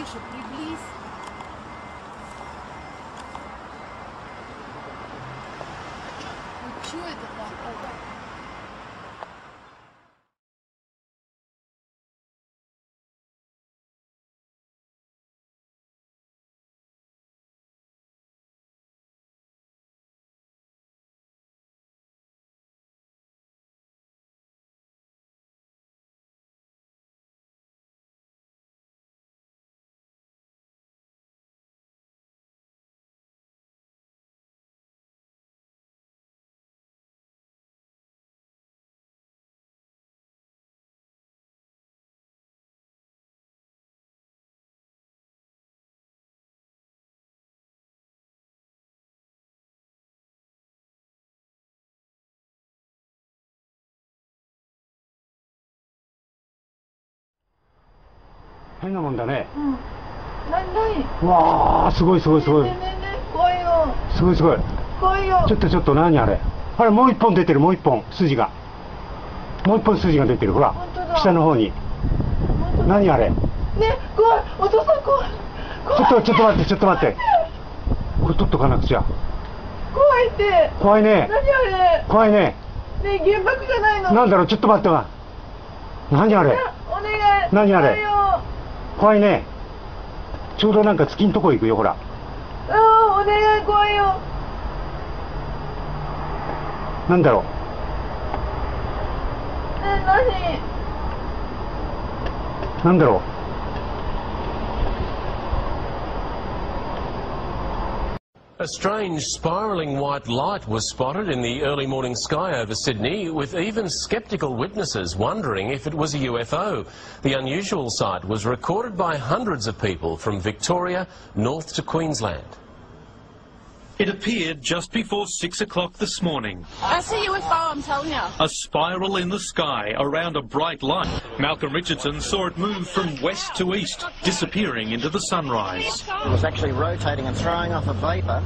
Тише, приблизь. Ну что это такое?変なもんだね。うん。何？わあ、すごいすごいすごい。ねえねえねえ、怖いよ。すごいすごい。怖いよ。ちょっと何あれ。あれもう一本出てる、もう一本筋が。もう一本筋が出てる、ほら。下の方に。何あれ。ねえ、怖い。お父さん怖い。ちょっと待って。これ取っとかなくちゃ。怖いって。怖いね。何あれ。怖いね。ねえ、原爆じゃないの。なんだろう、ちょっと待ってわ。何あれ。お願い。何あれ。怖いね。ちょうどなんか月んとこ行くよ、ほら。ああ、お願い、怖いよ。なんだろう。ねえ、なんだろう。A strange spiralling white light was spotted in the early morning sky over Sydney, with even sceptical witnesses wondering if it was a UFO. The unusual sight was recorded by hundreds of people from Victoria north to Queensland. It appeared just before 6 o'clock this morning. That's a UFO, I'm telling you. A spiral in the sky around a bright light. Malcolm Richardson saw it move from west to east, disappearing into the sunrise. It was actually rotating and throwing off a vapour,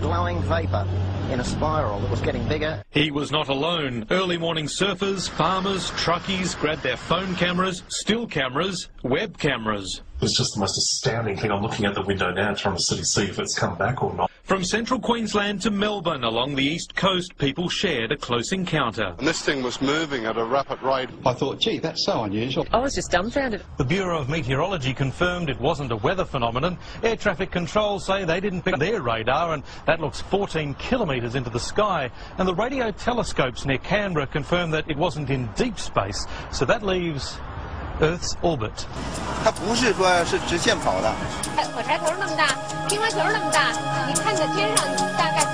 glowing vapour, in a spiral that was getting bigger. He was not alone. Early morning surfers, farmers, truckies grabbed their phone cameras, still cameras, web cameras. It's just the most astounding thing. I'm looking out the window now trying to see if it's come back or not. From central Queensland to Melbourne along the east coast, people shared a close encounter. And this thing was moving at a rapid rate. I thought, gee, that's so unusual. I was just dumbfounded. The Bureau of Meteorology confirmed it wasn't a weather phenomenon. Air traffic control say they didn't pick their radar, and that looks 14 kilometres into the sky. And the radio telescopes near Canberra confirmed that it wasn't in deep space, so that leaves Earth's orbit. 它不是说是直线跑的。火柴头那么大，乒乓球那么大，你看在天上，你大概。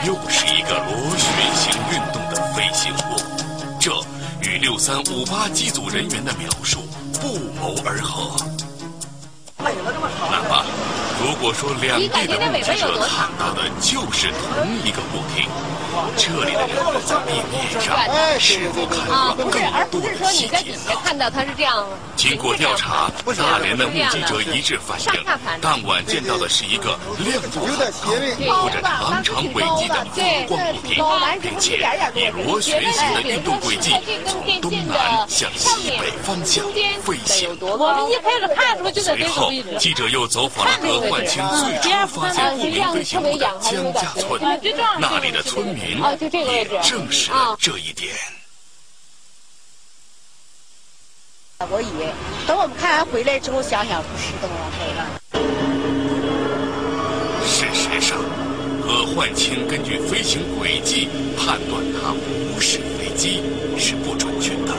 又是一个螺旋形运动的飞行物，这与6358机组人员的描述不谋而合。那么，如果说两地的目击者看到的就是同一个物体，这里的人在地面上是否看到了更多的细节呢？经过调查，大连的目击者一致反映，当晚见到的是一个亮度很高、有着长长轨迹的发光物体，并且以螺旋形的运动轨迹从东南向西北方向飞行。随后，记者又走访了何焕清最初发现不明飞行物的江家村，那里的村民也证实了这一点。我以为等我们看完回来之后，想想不是这么回事。事实上，何焕清根据飞行轨迹判断它不是飞机是不准确的，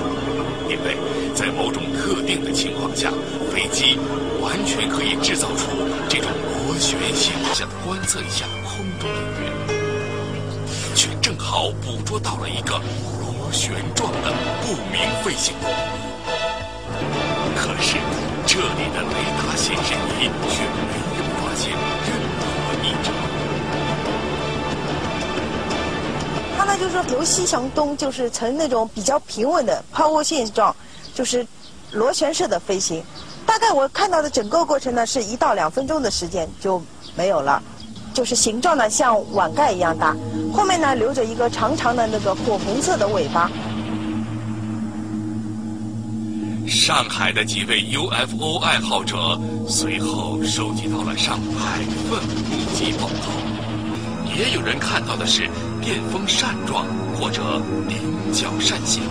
因为在某种特定的情况下，飞机完全可以制造出这种螺旋形。想观测一下空中的云，却正好捕捉到了一个螺旋状的不明飞行物。可是，这里的雷达显示仪却没有发现任何异常。它呢就是说由西向东，就是呈那种比较平稳的抛物线状，就是螺旋式的飞行。大概我看到的整个过程呢是1到2分钟的时间就没有了，就是形状呢像碗盖一样大，后面呢留着一个长长的那个火红色的尾巴。上海的几位 UFO 爱好者随后收集到了上百份目击报告，也有人看到的是电风扇状或者菱角扇形。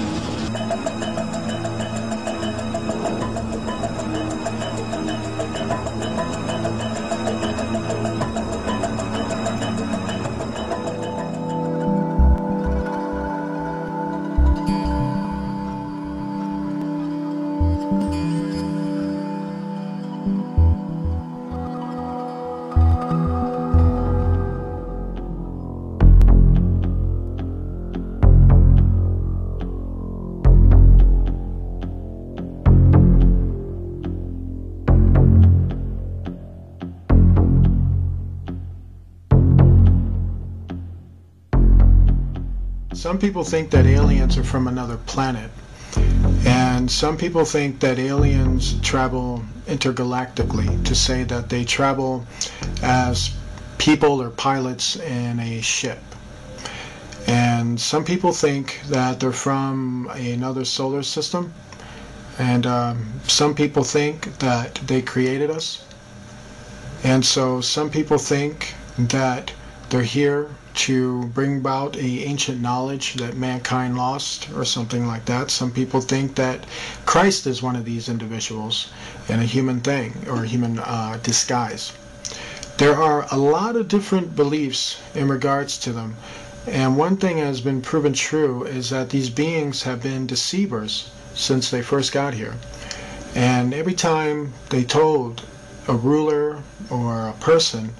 Some people think that aliens are from another planet, and some people think that aliens travel intergalactically, to say that they travel as people or pilots in a ship. And some people think that they're from another solar system, and some people think that they created us. And so some people think that they're here to bring about a ancient knowledge that mankind lost or something like that. Some people think that Christ is one of these individuals in a human thing or a human disguise. There are a lot of different beliefs in regards to them, and one thing has been proven true is that these beings have been deceivers since they first got here. And every time they told a ruler or a person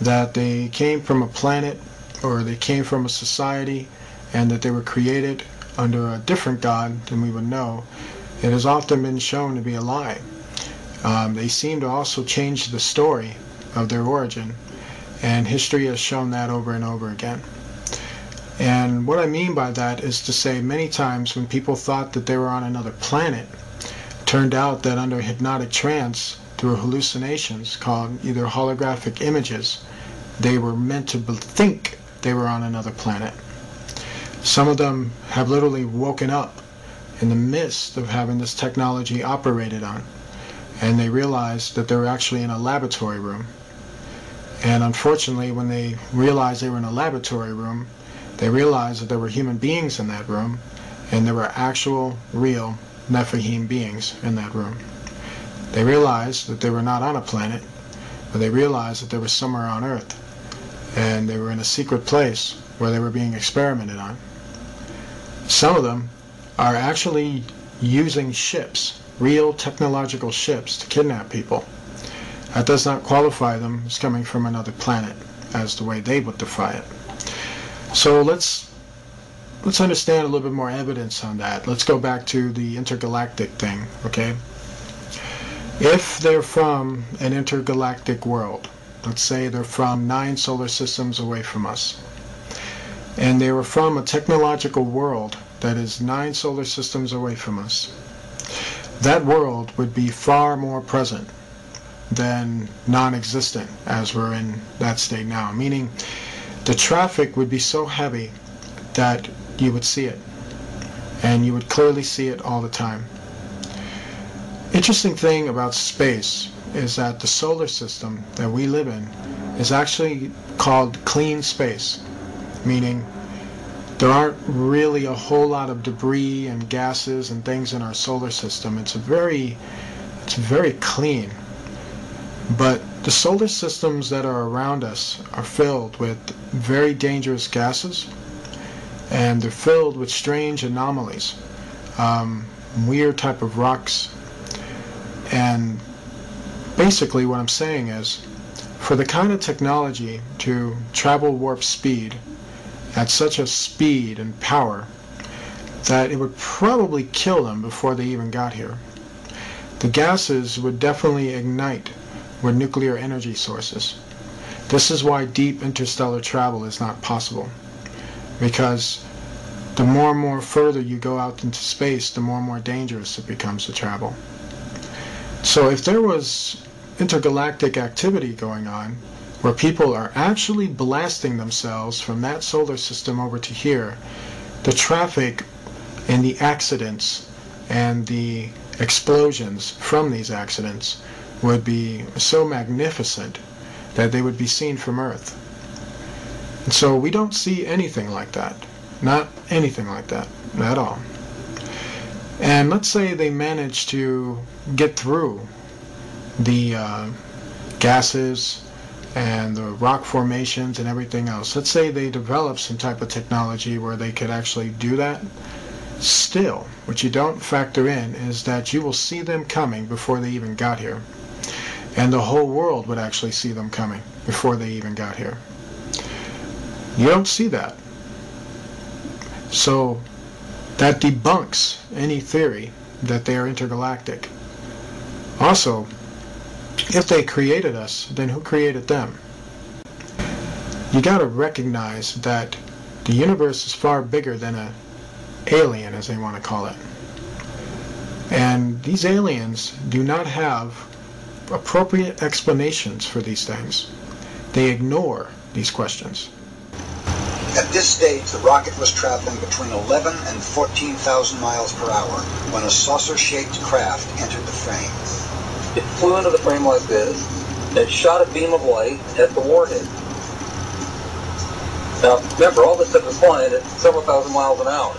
that they came from a planet or they came from a society and that they were created under a different God than we would know, it has often been shown to be a lie. They seem to also change the story of their origin, and history has shown that over and over again. And what I mean by that is to say many times when people thought that they were on another planet, it turned out that under hypnotic trance, through hallucinations called either holographic images, they were meant to think they were on another planet. Some of them have literally woken up in the midst of having this technology operated on, and they realized that they were actually in a laboratory room. And unfortunately, when they realized they were in a laboratory room, they realized that there were human beings in that room, and there were actual, real Nephilim beings in that room. They realized that they were not on a planet, but they realized that they were somewhere on Earth, and they were in a secret place where they were being experimented on. Some of them are actually using ships, real technological ships, to kidnap people. That does not qualify them as coming from another planet, as the way they would define it. So let's understand a little bit more evidence on that. Let's go back to the intergalactic thing, okay? If they're from an intergalactic world, let's say they're from 9 solar systems away from us, and they were from a technological world that is 9 solar systems away from us, that world would be far more present than non-existent as we're in that state now, meaning the traffic would be so heavy that you would see it, and you would clearly see it all the time. Interesting thing about space is that the solar system that we live in is actually called clean space, meaning there aren't really a whole lot of debris and gases and things in our solar system. It's very clean. But the solar systems that are around us are filled with very dangerous gases, and they're filled with strange anomalies, weird type of rocks. And basically what I'm saying is, for the kind of technology to travel warp speed at such a speed and power that it would probably kill them before they even got here. The gases would definitely ignite with nuclear energy sources. This is why deep interstellar travel is not possible, because the more and more further you go out into space, the more and more dangerous it becomes to travel. So if there was intergalactic activity going on, where people are actually blasting themselves from that solar system over to here, the traffic and the accidents and the explosions from these accidents would be so magnificent that they would be seen from Earth. And so we don't see anything like that. Not anything like that at all. And let's say they manage to get through the gases and the rock formations and everything else. Let's say they develop some type of technology where they could actually do that. Still, what you don't factor in is that you will see them coming before they even got here. And the whole world would actually see them coming before they even got here. You don't see that. So that debunks any theory that they are intergalactic. Also, if they created us, then who created them? You got to recognize that the universe is far bigger than an alien, as they want to call it. And these aliens do not have appropriate explanations for these things. They ignore these questions. At this stage, the rocket was traveling between 11 and 14,000 miles per hour when a saucer-shaped craft entered the frame. It flew into the frame like this, and it shot a beam of light at the warhead. Now, remember, all this stuff is flying at several thousand miles an hour.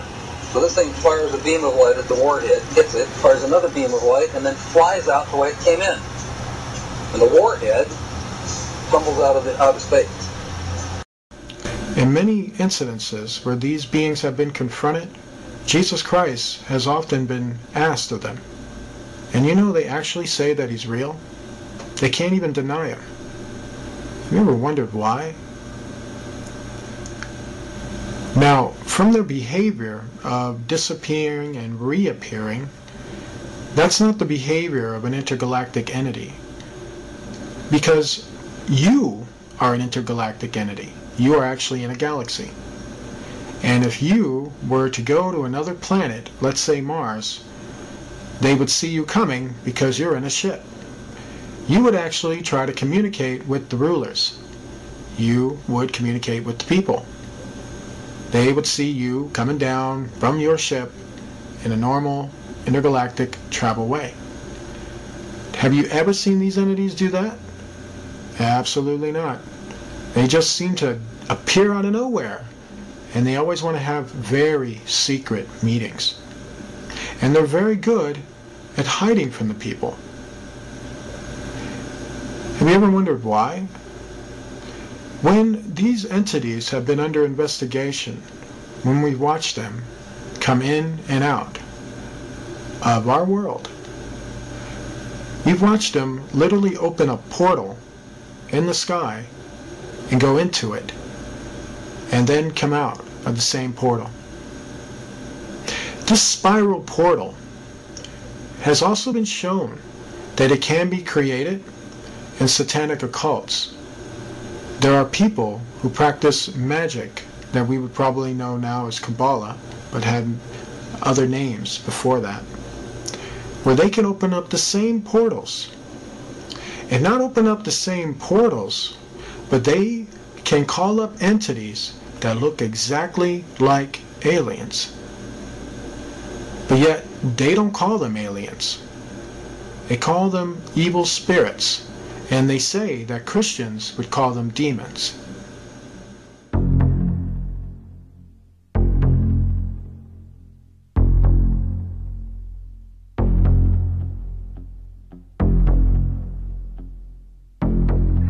So this thing fires a beam of light at the warhead, hits it, fires another beam of light, and then flies out the way it came in. And the warhead tumbles out of space. In many incidences where these beings have been confronted, Jesus Christ has often been asked of them. And you know, they actually say that he's real. They can't even deny him. Have you ever wondered why? Now, from their behavior of disappearing and reappearing, that's not the behavior of an intergalactic entity. Because you are an intergalactic entity. You are actually in a galaxy. And if you were to go to another planet, let's say Mars, they would see you coming because you're in a ship. You would actually try to communicate with the rulers. You would communicate with the people. They would see you coming down from your ship in a normal intergalactic travel way. Have you ever seen these entities do that? Absolutely not. They just seem to appear out of nowhere, and they always want to have very secret meetings. And they're very good at hiding from the people. Have you ever wondered why? When these entities have been under investigation, when we watch them come in and out of our world, we've watched them literally open a portal in the sky and go into it, and then come out of the same portal. This spiral portal has also been shown that it can be created in satanic occults. There are people who practice magic that we would probably know now as Kabbalah, but had other names before that, where they can open up the same portals. And not open up the same portals, but they can call up entities that look exactly like aliens. But yet, they don't call them aliens. They call them evil spirits, and they say that Christians would call them demons.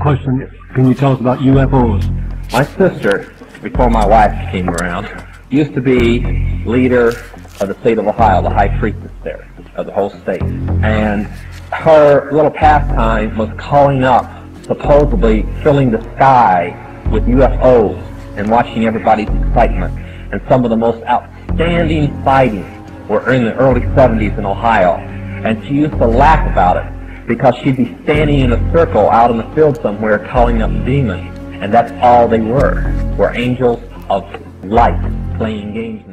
Question, can you tell us about UFOs? My sister, before my wife came around, used to be leader of the state of Ohio, the high priestess there, of the whole state. And her little pastime was calling up, supposedly filling the sky with UFOs and watching everybody's excitement. And some of the most outstanding sightings were in the early 70s in Ohio. And she used to laugh about it, because she'd be standing in a circle out in the field somewhere calling up demons, and that's all they were angels of light playing games.